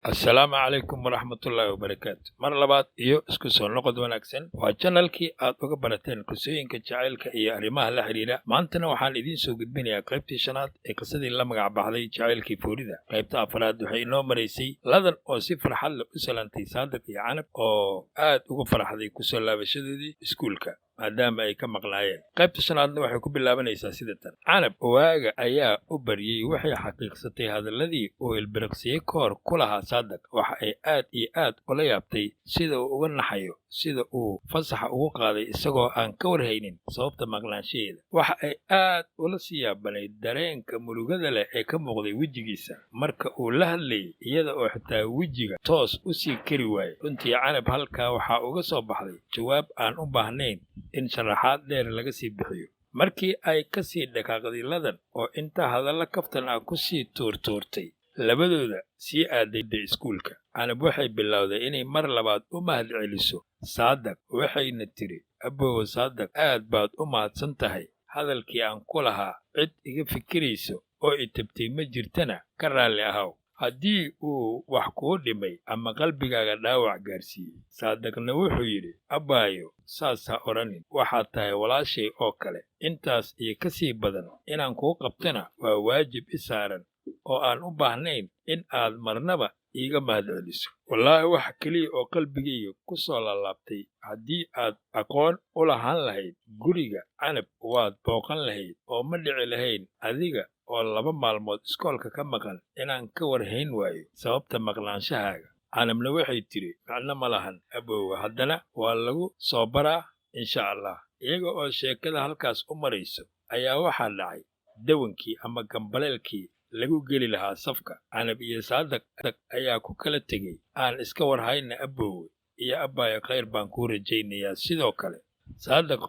Assalaamu calaykum waraxmatullaahi wabarakaatu. Mar labaad iyo isku soo noqod wanaagsan. Waa channelkii aad uga barateen qisooyinka jacaylka iyo arrimaha la xiriira. Maantana waxaan idiin soo gudbinayaa qaybtii shanaad ee qisadii la magac baxday jacaylkii foorida. Qaybta afraad waxay inoo maraysay ladan oo si farxad leh u salantay Saadiq iyo Canab oo aad ugu farxday ku soo laabashadoodii iskuulka maadaama ay ka maqnaayeen. Qaybta shanaadna waxay ku bilaabanaysaa sida tan. Canab waaga ayaa u baryay waxay xaqiiqsatay hadalladii uu ilbiriqsiye ka hor ku lahaa Saadiq. Waxa ay aad iyo aad ula yaabtay sida uu uga naxayo sida uu fasaxa ugu qaaday isagoo aan ka warhaynin sababta maqnaanshaheeda. Waxa ay aad ula sii yaabanayd dareenka murugada leh ee ka muuqday wejigiisa marka uu la hadlayay iyada oo xitaa wejiga toos u sii kari waayay. Runtii Canab halkaa waxaa uga soo baxday jawaab aan u baahnayn in sharaxaad dheer laga sii bixiyo. Markii ay ka sii dhaqaaqday ladan oo inta hadalla kaftan ah ku sii tuurtuurtay labadooda sii aaday iskuulka, Canab waxay bilowday inay mar labaad u mahadceliso Saadiq. Waxayna tiri, "Abbow Saadiq, aad baad u mahadsan tahay. Hadalkii aan ku lahaa cid iga fikirayso oo i tabtay ma jirtana ka raalli ahaw haddii uu wax kuu dhimay ama qalbigaaga dhaawac gaarsiiyey." Saadiqna wuxuu yidhi, "Abbaayo, saas ha odhanin. Waxaad tahay walaashay oo kale. Intaas iyo ka sii badan inaan kuu qabtana waa waajib i saaran oo aan u baahnayn in aad marnaba iiga mahadceliso. Wallaahi waxa keliya oo qalbigayga ku soo laalaabtay haddii aad aqoon u lahaan lahayd guriga Canab waad booqan lahayd oo ma dhici lahayn adiga oo 2 maalmood iskoolka ka maqan inaan ka warhayn waayo sababta maqnaanshahaaga." Canabna waxay tiri, "Macno ma lahan abbow, haddana waa lagu soo baraa insha Allah." Iyaga oo sheekada halkaas u marayso ayaa waxaa dhacay dawankii ama gambaleelkii lagu geli lahaa safka. Canab iyo Saadiq ayaa ku kala tegey, "Aan iska warhayna abbow iyo abbaayo, khayr baan kuu rajaynayaa." Sidoo kale Saadiq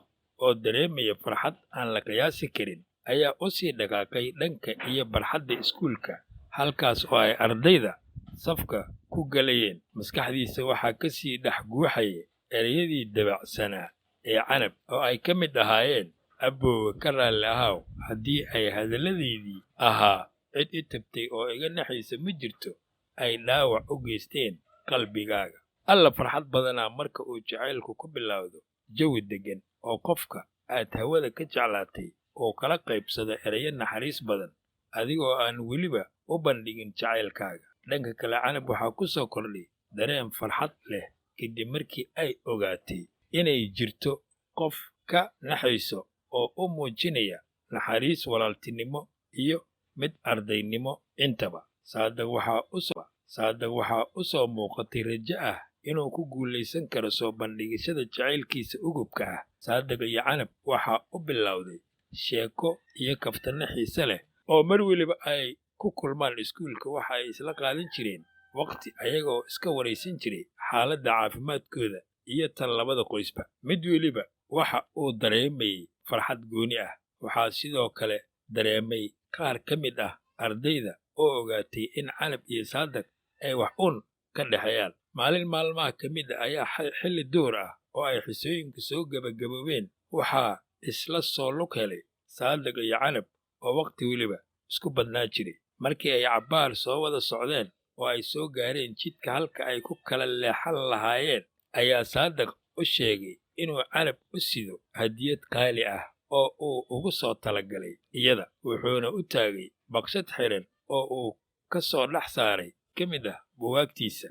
oo dareemaya farxad aan la qiyaasi karin ayaa u sii dhaqaaqay dhanka iyo barxadda iskuulka halkaas oo ay ardayda safka ku galayeen. Maskaxdiisa waxaa ka sii dhex guuxaya ereyadii dabacsanaa ee Canab oo ay ka mid ahaayeen, "Abbow ka raalli ahaw haddii ay hadalladeydii ahaa cid i tabtay oo iga naxaysa ma jirto ay dhaawac u geysteen qalbigaaga." Alla farxad badanaa marka uu jacaylku ku bilowdo jawi deggan oo qofka aad hawada ka jeclaatay oo kala qaybsada ereyo naxariis badan adigoo aan weliba u bandhigin jacaylkaaga. Dhanka kale Canab waxaa ku soo kordhay dareen farxad leh kadib markii ay ogaatay inay jirto qof ka naxayso oo u muujinaya naxariis, walaaltinimo iyo mid ardaynimo intaba. Saadiq waxaa u soo muuqatay rajo ah inuu ku guulaysan karo soo bandhigashada jacaylkiisa ugubka ah. Saadiq iyo Canab waxaa u bilowday sheeko iyo kaftano xiise leh oo mar weliba ay ku kulmaan iskuulka waxa ay isla qaadan jireen waqti ayagoo iska waraysan jiray xaaladda caafimaadkooda iyo tan labada qoysba. Mid weliba waxa uu dareemayay farxad gooni ah. Waxaa sidoo kale dareemay qaar ka mid ah ardayda oo ogaatay in Canab iyo Saadiq ay wax ka dhexeeyaan. Maalin maalmaha ka mid ah ayaa xilli duhur ah oo ay xisooyinku soo gabagaboobeen waxaa isla soo lug helay Saadiq iyo Canab oo waqti weliba isku badnaa jiray. Markii ay cabbaar soo wada socdeen oo ay soo gaareen jidka halka ay ku kala leexan lahaayeen ayaa Saadiq u sheegay inuu Canab u sido hadiyad qaali ah oo uu ugu soo talagalay iyada. Wuxuuna u taagay baqshad xiran oo uu ka soo dhex saaray ka mid ah buugaagtiisa.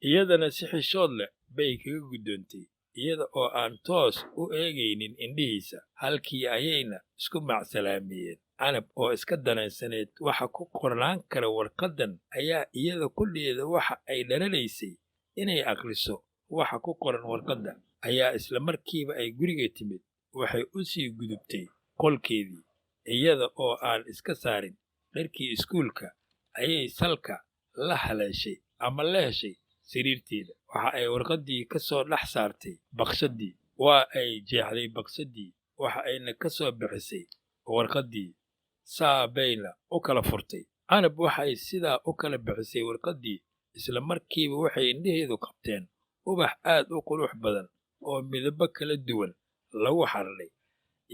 Iyadana si xishood leh bay kaga guddoontay iyada oo aan toos u eegaynin indhihiisa. Halkii ayayna isku macsalaamiyeen. Canab oo iska danaysaneed waxa ku qornaan kara warqaddan ayaa iyada kulligeeda waxa ay dhalanaysay inay akhriso waxa ku qoran warqadda. Ayaa isla markiiba ay guriga timid waxay u sii gudubtay qolkeedii iyada oo aan iska saarin dharkii iskuulka ayay salka la haleeshay ama la heshay sariirteeda. Waxa ay warqaddii ka soo dhex saartay baqshaddii. Waa ay jeexday baqshaddii waxa ayna ka soo bixisay warqaddii saa bayna u kala furtay. Canab waxay sidaa u kala bixisay warqaddii isla markiiba waxay indhaheedu qabteen ubax aad u qurux badan oo midabo kala duwan lagu xardhay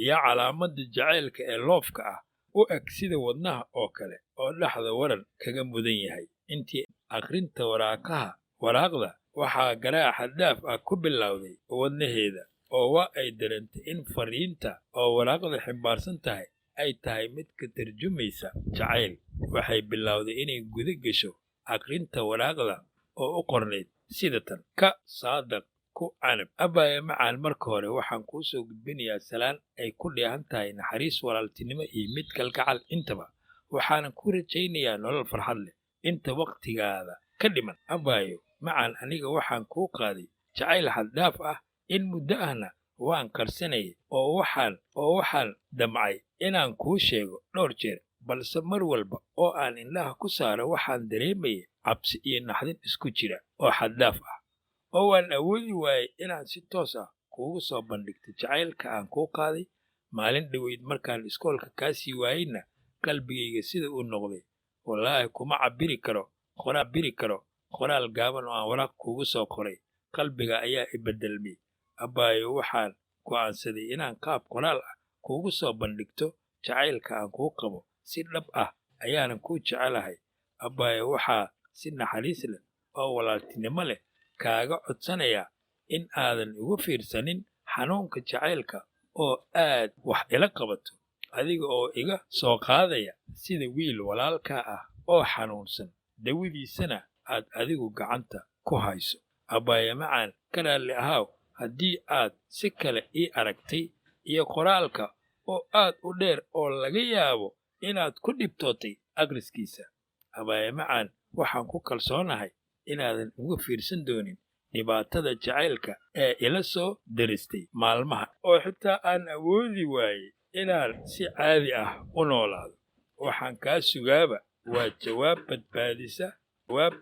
iyo calaamadda jacaylka ee loofka ah u eg sida wadnaha oo kale oo dhexda waran kaga mudan yahay. Intii akhrinta waraaqda waxaa garaac xad-dhaaf ah ku bilowday wadnaheeda, oo waa ay dareentay in fariinta oo waraaqda ximbaarsan tahay ay tahay mid ka tarjumaysa jacayl. Waxay bilowday inay guda gasho akhrinta waraaqda oo u qornayd sida tan: ka Saadaq ku Canab. Abbaaya macaan, marka hore waxaan kuu soo gudbinayaa salaan ay ku dheehan tahay naxariis, walaaltinimo iyo mid kalgacal intaba. Waxaanan ku rajaynayaa nolol farxad leh inta waqtigaada ka dhiman. Abbaayo macaan, aniga waxaan kuu qaaday jacayl xad-dhaaf ah in muddo ahna waan qarsanayay oo waxaan damcay inaan kuu sheego dhowr jeer, balse mar walba oo aan indhaha ku saaro waxaan dareemayay cabsi iyo naxdin isku jira oo xad-dhaaf ah, oo waan awoodi waayay inaan si toos ah kuugu soo bandhigto jacaylka aan kuu qaaday. Maalin dhoweyd markaan iskoolka kaa sii waayeyna, qalbigayga sida uu noqday wallaahi kuma cabiri karo qoraal gaaban oo aan waraaq kuugu soo qoray. Qalbiga ayaa i beddelmay. Abbaayo waxaan go'aansaday inaan qaab qoraal ah kuugu soo bandhigto jacaylka aan kuu qabo. Si dhab ah ayaanan kuu jecelahay. Abbaayo waxaa si naxariis leh oo walaaltinimo leh kaaga codsanayaa in aadan igu fiirsanin xanuunka jacaylka oo aad wax ila qabato, adiga oo iga soo qaadaya sida wiil walaalkaa ah oo xanuunsan, dawadiisana aad adigu gacanta ku hayso. Abbaaya macaan, ka raalli ahaaw haddii aad si kale ii aragtay iyo qoraalka oo aad u dheer oo laga yaabo inaad ku dhibtootay akhriskiisa. Abbaaya macaan, waxaan ku kalsoonahay inaadan uga fiirsan doonin dhibaatada jacaylka ee ila soo daristay maalmaha, oo xitaa aan awoodi waayey inaan si caadi ah u noolaado. Waxaan kaa sugaaba waa jawaab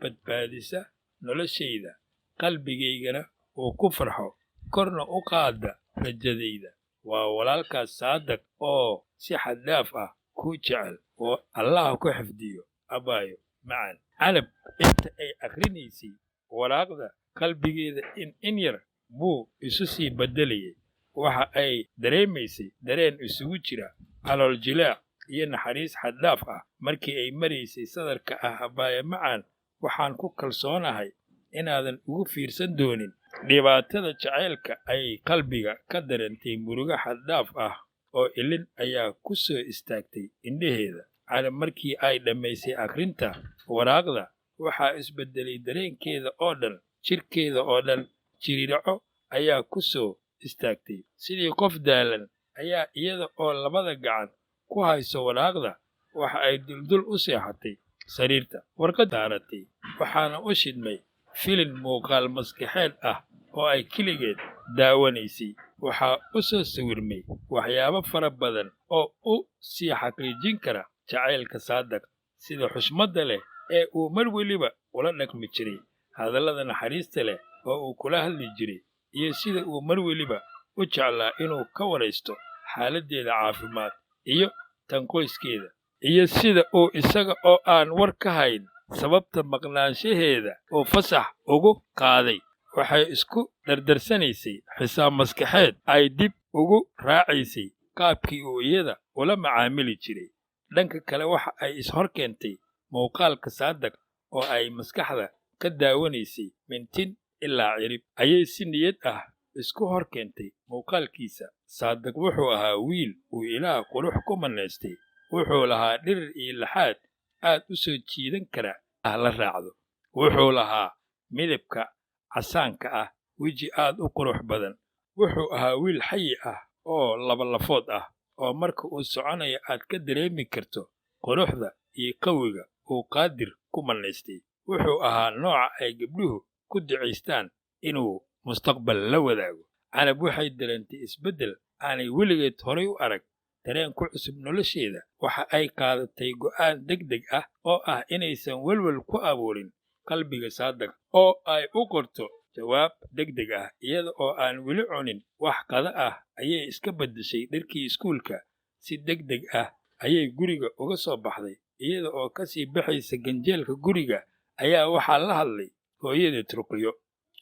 badbaadisa noloshayda, qalbigaygana uu ku farxo, korna u qaada rajadayda. Waa walaalkaas Saadaq oo si xad-dhaaf ah kuu jecel, oo Allah ku xifdiyo. Abbaayo macaan. Canab inta ay akhrinaysay waraaqda, qalbigeeda in yar buu isu sii beddelayay. Waxa ay dareemaysay dareen isugu jira calool jilaac iyo naxariis xad-dhaaf ah markii ay maraysay sadarka ah: Abbaaya macaan, waxaan ku kalsoonahay inaadan ugu fiirsan doonin dhibaatada jacaylka. Ay qalbiga ka dareentay murugo xad-dhaaf ah oo ilin ayaa ku soo istaagtay indhaheeda. Canab markii ay dhammaysay akhrinta waraaqda, waxaa isbeddelay dareenkeeda oo dhan, jirkeeda oo dhan jiriiraco ayaa ku soo istaagtay. Sidii qof daalan ayaa iyada oo labada gacan ku hayso waraaqda, waxa ay duldul u seexatay sariirta. Warqad saaratay, waxaana u shidmay filin muuqaal maskaxeed ah oo ay keligeed daawanaysay. Waxaa u soo sawirmay waxyaabo fara badan oo u sii xaqiijin kara jacaylka Saadaq, sida xushmadda leh ee uu mar weliba ula dhaqmi jiray, hadallada naxariista leh oo uu kula hadli jiray, iyo sida uu mar weliba u jeclaa inuu ka waraysto xaaladdeeda caafimaad iyo tan qoyskeeda, iyo sida uu isaga oo aan war ka hayn sababta maqnaanshaheeda uu fasax ugu qaaday. Waxay isku dardarsanaysay xisaab maskaxeed ay dib ugu raacaysay qaabkii uu iyada ula macaamili jiray. Dhanka kale, waxa ay ishor keentay muuqaalka Saadaq oo ay maskaxda ka daawanaysay mintin ilaa cirib. Ayay si niyad ah isku hor keentay muuqaalkiisa. Saadaq wuxuu ahaa wiil uu Ilaah qurux ku manaystay. Wuxuu lahaa dhirir iyo laxaad aad u soo jiidan kara la raacdo. Wuxuu lahaa midabka casaanka ah, weji aad u qurux badan. Wuxuu ahaa wiil xayi ah oo laba-lafood ah, oo marka uu soconayo aad ka dareemi karto quruxda iyo qawiga uu Qaadir ku manaystay. Wuxuu ahaa nooca ay gabdhuhu ku ducaystaan inuu mustaqbal la wadaago. Canab waxay dareentay isbeddel aanay weligeed horay u arag, dareen ku cusub nolosheeda. Waxa ay qaadatay go'aan degdeg ah oo ah inaysan welwel ku abuurin qalbiga Saadaq, oo ay u qorto jawaab degdeg ah. Iyada oo aan weli cunin wax qada ah ayay iska beddeshay dharkii iskuulka. Si degdeg ah ayay guriga uga soo baxday. Iyada oo ka sii baxaysa ganjeelka guriga ayaa waxaa la hadlay hooyadeed Ruqyo.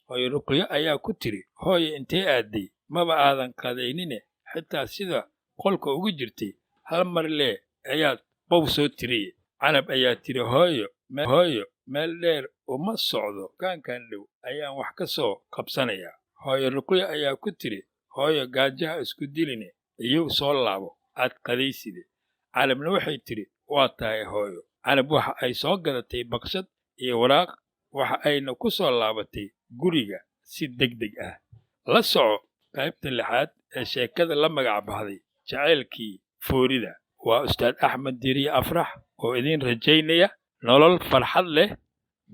Hooyo Ruqyo ayaa ku tiri: hooyo, intee aaday? Maba aadan qadaynine, xitaa sida qolka ugu jirtay hal mar lee ayaad bow soo tiriye. Canab ayaa tiri: hooyo meel dheer uma socdo, dukaankan dhow ayaan wax ka soo qabsanayaa. Hooyo Ruqyo ayaa ku tiri, hooyo gaajaha isku diline, iyagu soo laabo, aad qadayside. Canabna waxay tiri, waa tahay hooyo. Canab waxa ay soo gadatay baqshad iyo waraaq, waxa ayna ku soo laabatay guriga si degdeg ah. La soco qaybta 6 ee sheekada la magac baxday Jacaylkii Foorida. Waa Ustaad Axmed Diiriye Afrax oo idin rajaynaya nolol farxad leh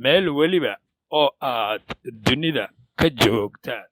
meel weliba oo aad dunida ka joogtaan.